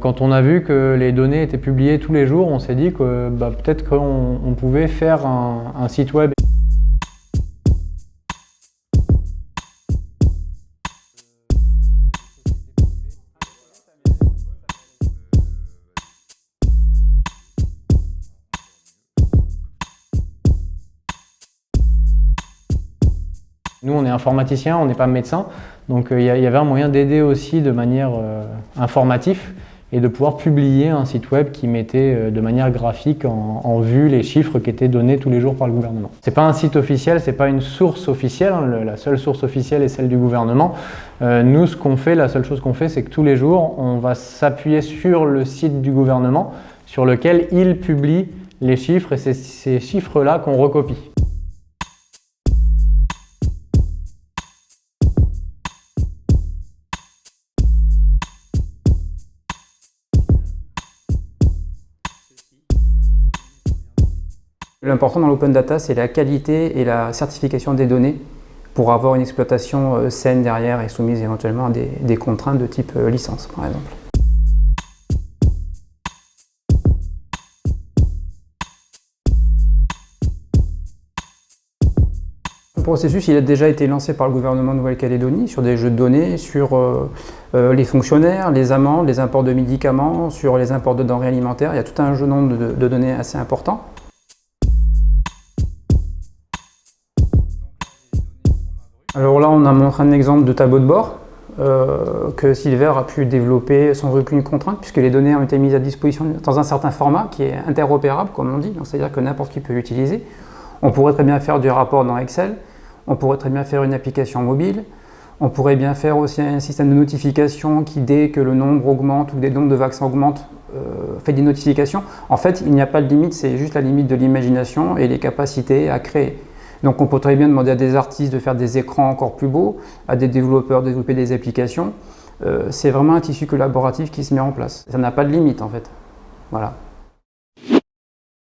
Quand on a vu que les données étaient publiées tous les jours, on s'est dit que peut-être qu'on pouvait faire un site web. Nous, on est informaticiens, on n'est pas médecins, donc il y avait un moyen d'aider aussi de manière informative et de pouvoir publier un site web qui mettait de manière graphique en vue les chiffres qui étaient donnés tous les jours par le gouvernement. C'est pas un site officiel, c'est pas une source officielle, la seule source officielle est celle du gouvernement. Nous, ce qu'on fait, la seule chose qu'on fait, c'est que tous les jours, on va s'appuyer sur le site du gouvernement sur lequel il publie les chiffres et c'est ces chiffres-là qu'on recopie. L'important dans l'open data, c'est la qualité et la certification des données pour avoir une exploitation saine derrière et soumise éventuellement à des contraintes de type licence, par exemple. Le processus il a déjà été lancé par le gouvernement de Nouvelle-Calédonie sur des jeux de données, sur les fonctionnaires, les amendes, les imports de médicaments, sur les imports de denrées alimentaires. Il y a tout un jeu nombre de données assez important. Alors là, on a montré un exemple de tableau de bord que Silver a pu développer sans aucune contrainte puisque les données ont été mises à disposition dans un certain format qui est interopérable, comme on dit, c'est-à-dire que n'importe qui peut l'utiliser. On pourrait très bien faire du rapport dans Excel, on pourrait très bien faire une application mobile, on pourrait bien faire aussi un système de notification qui, dès que le nombre augmente ou que le nombre de vaccins augmente, fait des notifications. En fait, il n'y a pas de limite, c'est juste la limite de l'imagination et les capacités à créer. Donc on peut très bien demander à des artistes de faire des écrans encore plus beaux, à des développeurs de développer des applications. C'est vraiment un tissu collaboratif qui se met en place. Ça n'a pas de limite en fait. Voilà.